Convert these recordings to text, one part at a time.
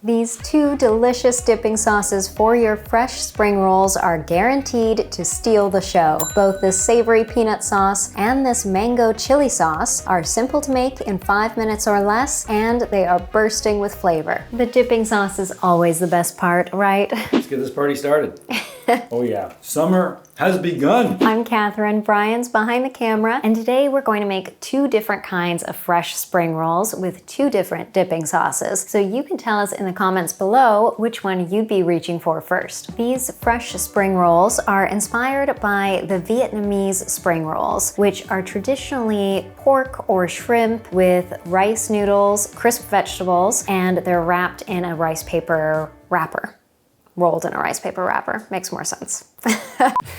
These two delicious dipping sauces for your fresh spring rolls are guaranteed to steal the show. Both this savory peanut sauce and this mango chili sauce are simple to make in 5 minutes or less, and they are bursting with flavor. The dipping sauce is always the best part, right? Let's get this party started. Oh yeah, summer has begun. I'm Catherine, Bryan's behind the camera, and today we're going to make 2 different kinds of fresh spring rolls with 2 different dipping sauces. So you can tell us in the comments below which one you'd be reaching for first. These fresh spring rolls are inspired by the Vietnamese spring rolls, which are traditionally pork or shrimp with rice noodles, crisp vegetables, and they're wrapped in a rice paper wrapper. Rolled in a rice paper wrapper. Makes more sense.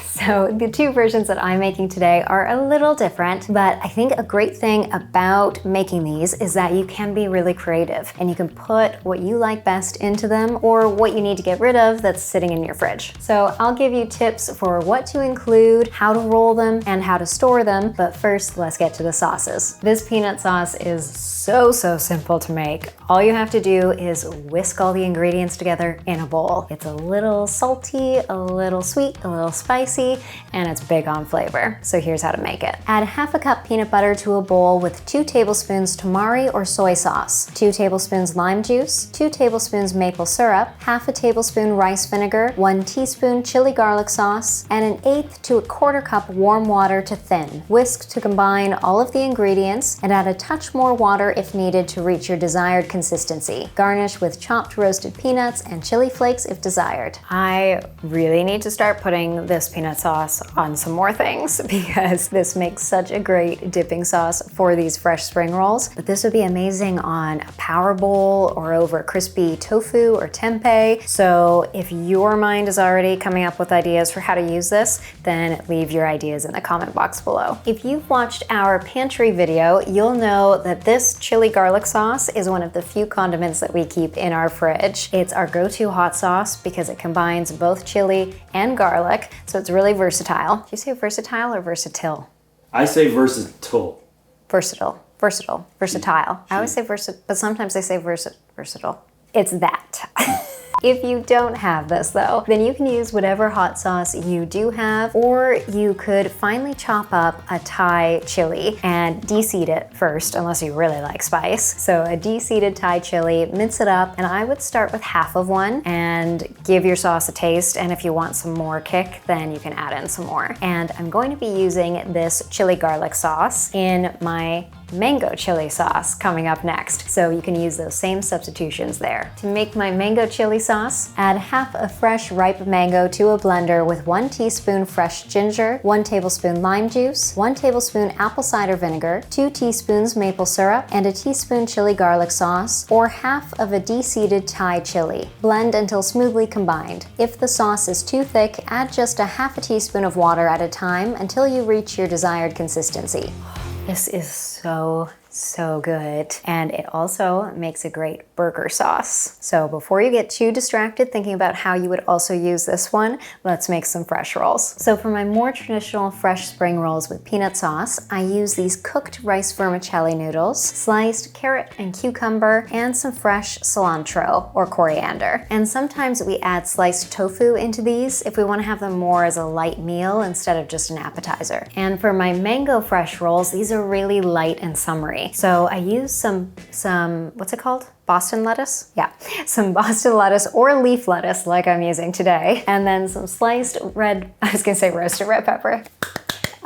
So the 2 versions that I'm making today are a little different, but I think a great thing about making these is that you can be really creative and you can put what you like best into them or what you need to get rid of that's sitting in your fridge. So I'll give you tips for what to include, how to roll them, and how to store them, but first let's get to the sauces. This peanut sauce is so simple to make. All you have to do is whisk all the ingredients together in a bowl. It's a little salty, a little sweet, a little spicy, and it's big on flavor. So here's how to make it. Add half a cup peanut butter to a bowl with 2 tablespoons tamari or soy sauce, 2 tablespoons lime juice, 2 tablespoons maple syrup, half a tablespoon rice vinegar, 1 teaspoon chili garlic sauce, and 1/8 to 1/4 cup warm water to thin. Whisk to combine all of the ingredients and add a touch more water if needed to reach your desired consistency. Garnish with chopped roasted peanuts and chili flakes if desired. I really need to start putting this peanut sauce on some more things because this makes such a great dipping sauce for these fresh spring rolls. But this would be amazing on a power bowl or over crispy tofu or tempeh. So if your mind is already coming up with ideas for how to use this, then leave your ideas in the comment box below. If you've watched our pantry video, you'll know that this chili garlic sauce is one of the few condiments that we keep in our fridge. It's our go-to hot sauce because it combines both chili and garlic, so it's really versatile. Do you say versatile or versatile? I say versatile. Versatile. I always say versatile, but sometimes I say versatile. It's that. If you don't have this though, then you can use whatever hot sauce you do have, or you could finely chop up a Thai chili and de-seed it first, unless you really like spice. So a de-seeded Thai chili, mince it up, and I would start with half of one and give your sauce a taste, and if you want some more kick, then you can add in some more. And I'm going to be using this chili garlic sauce in my mango chili sauce coming up next, so you can use those same substitutions there. To make my mango chili sauce, add half a fresh ripe mango to a blender with 1 teaspoon fresh ginger, 1 tablespoon lime juice, 1 tablespoon apple cider vinegar, 2 teaspoons maple syrup, and a teaspoon chili garlic sauce, or half of a de-seeded Thai chili. Blend until smoothly combined. If the sauce is too thick, add just a half a teaspoon of water at a time until you reach your desired consistency. This is so good, and it also makes a great burger sauce. So before you get too distracted thinking about how you would also use this one, let's make some fresh rolls. So for my more traditional fresh spring rolls with peanut sauce, I use these cooked rice vermicelli noodles, sliced carrot and cucumber, and some fresh cilantro or coriander. And sometimes we add sliced tofu into these if we want to have them more as a light meal instead of just an appetizer. And for my mango fresh rolls, these are really light and summery. So I use some what's it called? Boston lettuce? Yeah, some Boston lettuce or leaf lettuce like I'm using today. And then some sliced roasted red pepper.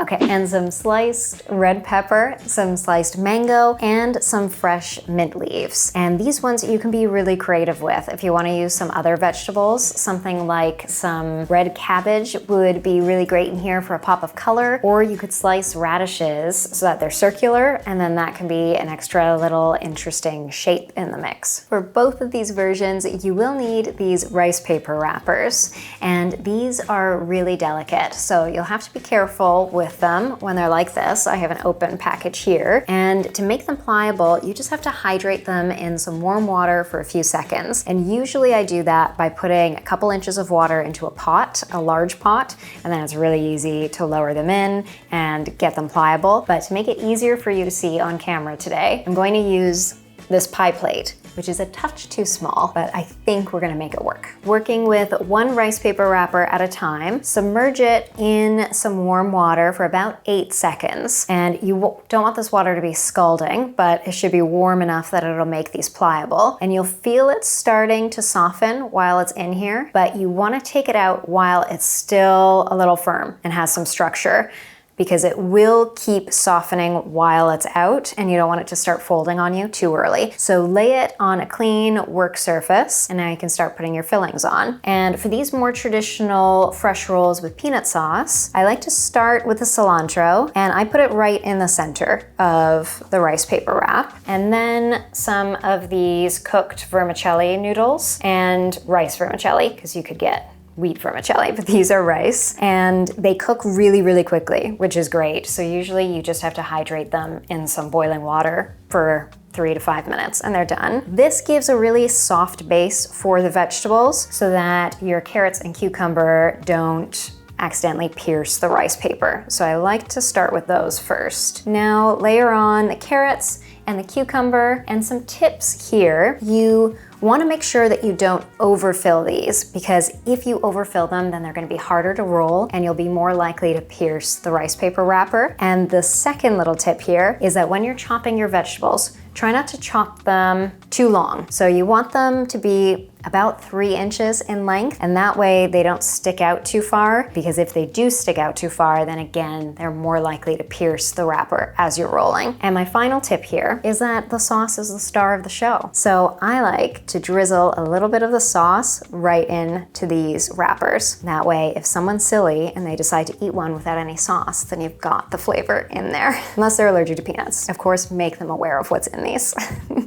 Okay, and some sliced red pepper, some sliced mango, and some fresh mint leaves. And these ones you can be really creative with. If you want to use some other vegetables, something like some red cabbage would be really great in here for a pop of color, or you could slice radishes so that they're circular, and then that can be an extra little interesting shape in the mix. For both of these versions, you will need these rice paper wrappers, and these are really delicate, so you'll have to be careful with them when they're like this. I have an open package here, and to make them pliable, you just have to hydrate them in some warm water for a few seconds. And usually I do that by putting a couple inches of water into a pot, a large pot, and then it's really easy to lower them in and get them pliable. But to make it easier for you to see on camera today, I'm going to use this pie plate. which is a touch too small, but I think we're gonna make it work. Working with one rice paper wrapper at a time, submerge it in some warm water for about 8 seconds. And you don't want this water to be scalding, but it should be warm enough that it'll make these pliable. And you'll feel it starting to soften while it's in here, but you wanna take it out while it's still a little firm and has some structure, because it will keep softening while it's out and you don't want it to start folding on you too early. So lay it on a clean work surface and now you can start putting your fillings on. And for these more traditional fresh rolls with peanut sauce, I like to start with the cilantro and I put it right in the center of the rice paper wrap. And then some of these cooked vermicelli noodles and rice vermicelli, because you could get wheat vermicelli, but these are rice, and they cook really, really quickly, which is great. So usually you just have to hydrate them in some boiling water for 3 to 5 minutes and they're done. This gives a really soft base for the vegetables so that your carrots and cucumber don't accidentally pierce the rice paper. So I like to start with those first. Now layer on the carrots and the cucumber, and some tips here. You want to make sure that you don't overfill these, because if you overfill them, then they're going to be harder to roll and you'll be more likely to pierce the rice paper wrapper. And the second little tip here is that when you're chopping your vegetables, try not to chop them too long. So you want them to be about 3 inches in length, and that way they don't stick out too far, because if they do stick out too far, then again, they're more likely to pierce the wrapper as you're rolling. And my final tip here is that the sauce is the star of the show. So I like to drizzle a little bit of the sauce right into these wrappers. That way, if someone's silly and they decide to eat one without any sauce, then you've got the flavor in there, unless they're allergic to peanuts. Of course, make them aware of what's in these.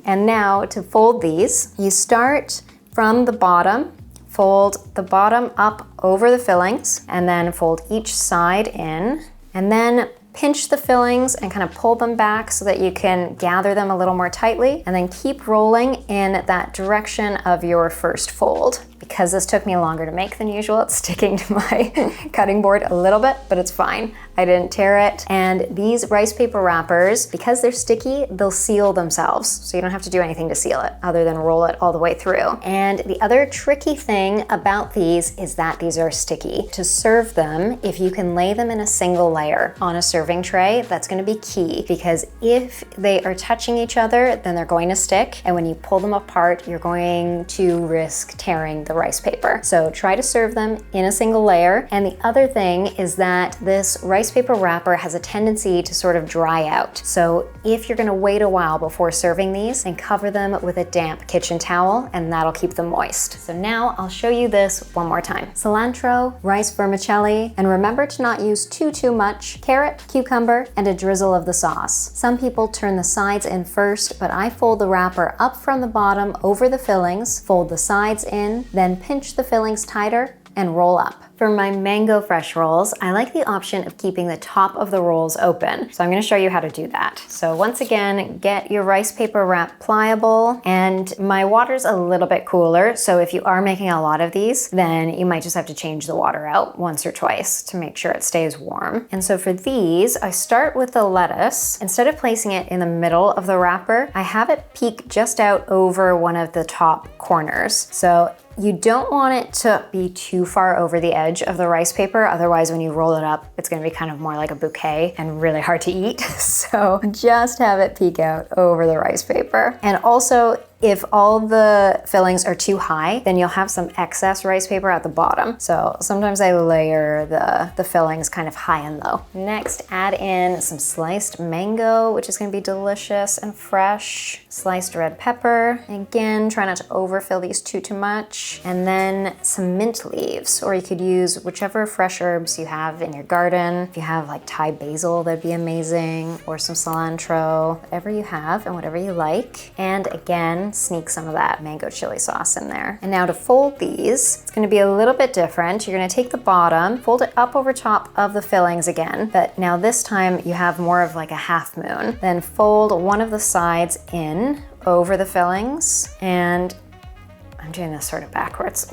And now to fold these, you start from the bottom, fold the bottom up over the fillings, and then fold each side in, and then pinch the fillings and kind of pull them back so that you can gather them a little more tightly, and then keep rolling in that direction of your first fold. Because this took me longer to make than usual, it's sticking to my cutting board a little bit, but it's fine. I didn't tear it. And these rice paper wrappers, because they're sticky, they'll seal themselves. So you don't have to do anything to seal it other than roll it all the way through. And the other tricky thing about these is that these are sticky. To serve them, if you can lay them in a single layer on a serving tray, that's gonna be key, because if they are touching each other, then they're going to stick. And when you pull them apart, you're going to risk tearing the rice paper. So try to serve them in a single layer. And the other thing is that this rice paper wrapper has a tendency to sort of dry out. So if you're gonna wait a while before serving these, then cover them with a damp kitchen towel and that'll keep them moist. So now I'll show you this one more time. Cilantro, rice vermicelli, and remember to not use too much, carrot, cucumber, and a drizzle of the sauce. Some people turn the sides in first, but I fold the wrapper up from the bottom over the fillings, fold the sides in, then pinch the fillings tighter and roll up. For my mango fresh rolls, I like the option of keeping the top of the rolls open. So I'm gonna show you how to do that. So once again, get your rice paper wrap pliable, and my water's a little bit cooler. So if you are making a lot of these, then you might just have to change the water out once or twice to make sure it stays warm. And so for these, I start with the lettuce. Instead of placing it in the middle of the wrapper, I have it peek just out over one of the top corners. So you don't want it to be too far over the edge of the rice paper, otherwise when you roll it up, it's gonna be kind of more like a bouquet and really hard to eat. So just have it peek out over the rice paper. And also, if all the fillings are too high, then you'll have some excess rice paper at the bottom. So sometimes I layer the fillings kind of high and low. Next, add in some sliced mango, which is gonna be delicious and fresh. Sliced red pepper. Again, try not to overfill these too much. And then some mint leaves, or you could use whichever fresh herbs you have in your garden. If you have like Thai basil, that'd be amazing, or some cilantro, whatever you have and whatever you like. And again, sneak some of that mango chili sauce in there. And now to fold these, it's gonna be a little bit different. You're gonna take the bottom, fold it up over top of the fillings again, but now this time you have more of like a half moon. Then fold one of the sides in over the fillings, and I'm doing this sort of backwards.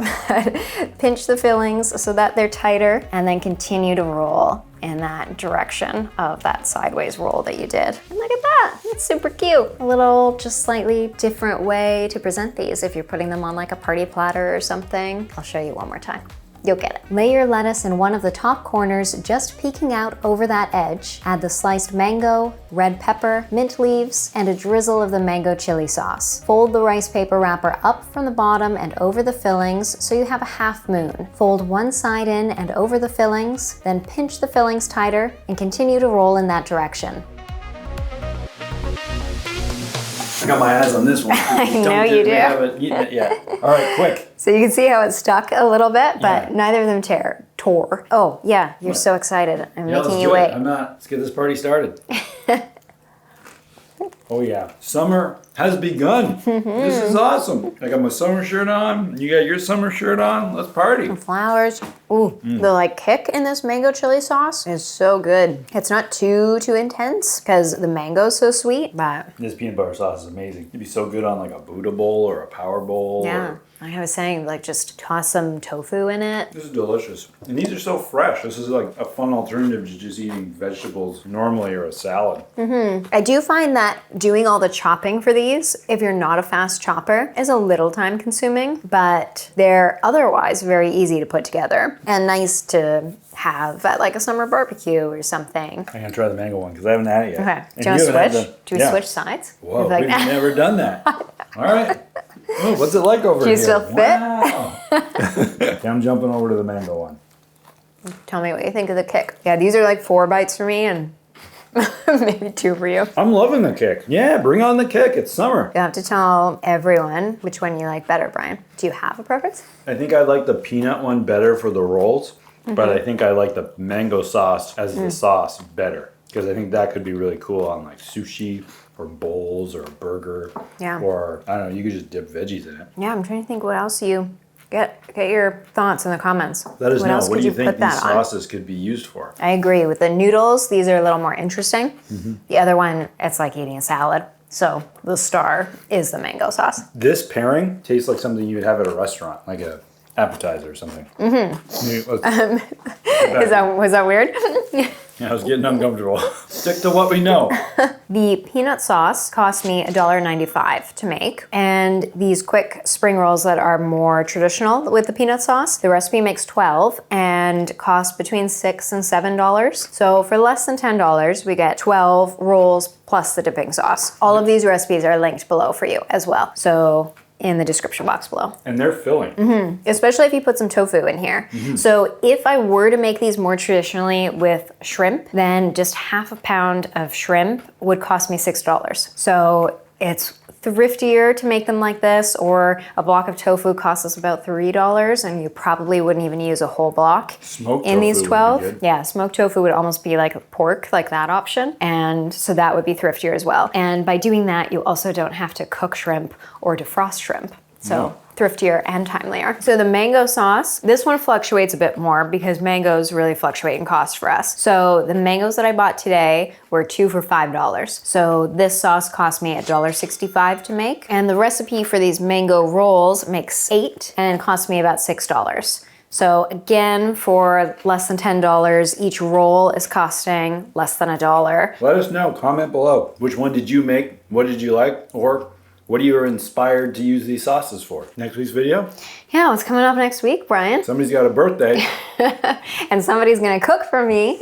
Pinch the fillings so that they're tighter, and then continue to roll. in that direction of that sideways roll that you did. And look at that, it's super cute. A little just slightly different way to present these if you're putting them on like a party platter or something. I'll show you one more time. You'll get it. Lay your lettuce in one of the top corners, just peeking out over that edge. Add the sliced mango, red pepper, mint leaves, and a drizzle of the mango chili sauce. Fold the rice paper wrapper up from the bottom and over the fillings so you have a half moon. Fold one side in and over the fillings, then pinch the fillings tighter and continue to roll in that direction. I got my eyes on this one. I know you do. We haven't eaten it yet. All right, quick. So you can see how it stuck a little bit, but neither of them tore. Oh, yeah, you're so excited. I'm making you wait. I'm not. Let's get this party started. Oh yeah, summer has begun. This is awesome. I got my summer shirt on. You got your summer shirt on. Let's party. Flowers. Ooh, the like kick in this mango chili sauce is so good. It's not too intense because the mango's so sweet, but this peanut butter sauce is amazing. It'd be so good on like a Buddha bowl or a power bowl. Yeah. Like I was saying, like just toss some tofu in it. This is delicious. And these are so fresh. This is like a fun alternative to just eating vegetables normally or a salad. I do find that doing all the chopping for these, if you're not a fast chopper, is a little time consuming, but they're otherwise very easy to put together and nice to have at like a summer barbecue or something. I'm gonna try the mango one because I haven't had it yet. Okay. And Do you want to switch? the- Do we switch sides? Whoa, Like we've that? never done that. All right. Oh, what's it like over Do you here? still fit? Wow. Okay, I'm jumping over to the mango one. Tell me what you think of the kick. Yeah, these are like 4 bites for me and maybe 2 for you. I'm loving the kick. Yeah, bring on the kick. It's summer. You have to tell everyone which one you like better, Brian. Do you have a preference? I think I like the peanut one better for the rolls, but I think I like the mango sauce as the sauce better because I think that could be really cool on like sushi or bowls or a burger. Yeah. Or, I don't know, you could just dip veggies in it. Yeah, I'm trying to think what else you get your thoughts in the comments. Let us know. else What could do you put think these that on? sauces could be used for? I agree. With the noodles, these are a little more interesting. The other one, it's like eating a salad. So the star is the mango sauce. This pairing tastes like something you would have at a restaurant, like a appetizer or something. Was that weird? Yeah, I was getting uncomfortable. Stick to what we know. The peanut sauce cost me $1.95 to make. And these quick spring rolls that are more traditional with the peanut sauce, the recipe makes 12 and cost between $6 and $7. So for less than $10, we get 12 rolls plus the dipping sauce. All of these recipes are linked below for you as well. So in the description box below. And they're filling. Especially if you put some tofu in here. So if I were to make these more traditionally with shrimp, then just half a pound of shrimp would cost me $6. So it's thriftier to make them like this, or a block of tofu costs us about $3 and you probably wouldn't even use a whole block Smoked in these tofu would be 12. good. Yeah, smoked tofu would almost be like pork, like that option. And so that would be thriftier as well. And by doing that, you also don't have to cook shrimp or defrost shrimp. So thriftier and timelier. So the mango sauce, this one fluctuates a bit more because mangoes really fluctuate in cost for us. So the mangoes that I bought today were 2 for $5. So this sauce cost me $1.65 to make. And the recipe for these mango rolls makes 8 and cost me about $6. So again, for less than $10, each roll is costing less than $1. Let us know. Comment below. Which one did you make? What did you like? Or what are you inspired to use these sauces for? Next week's video? Yeah, what's coming up next week, Brian? Somebody's got a birthday. And somebody's gonna cook for me.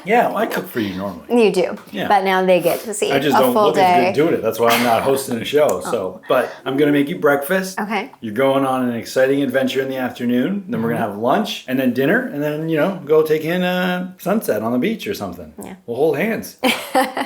Yeah, well, I cook for you normally. You do. Yeah. But now they get to see I just a don't full look day. as good doing it. That's why I'm not hosting a show. So, but I'm gonna make you breakfast. Okay. You're going on an exciting adventure in the afternoon. Then we're gonna have lunch and then dinner, and then go take in a sunset on the beach or something. Yeah. We'll hold hands.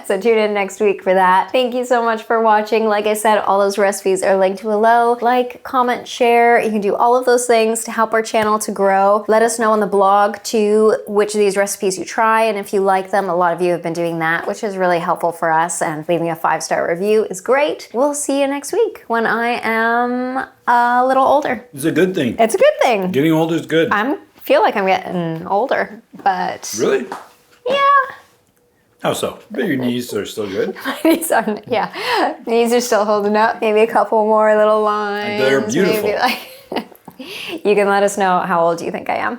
So tune in next week for that. Thank you so much for watching. Like I said, all those recipes are linked below. Like, comment, share. You can do all of those things to help our channel to grow. Let us know on the blog too which of these recipes you try and if you like them. A lot of you have been doing that, which is really helpful for us, and leaving a 5-star review is great. We'll see you next week when I am a little older. It's a good thing. It's a good thing. Getting older is good. Feel like I'm getting older, but Really? yeah. How so? I bet your knees are still good. Knees are still holding up. Maybe a couple more little lines. They're beautiful. Maybe you can let us know how old you think I am.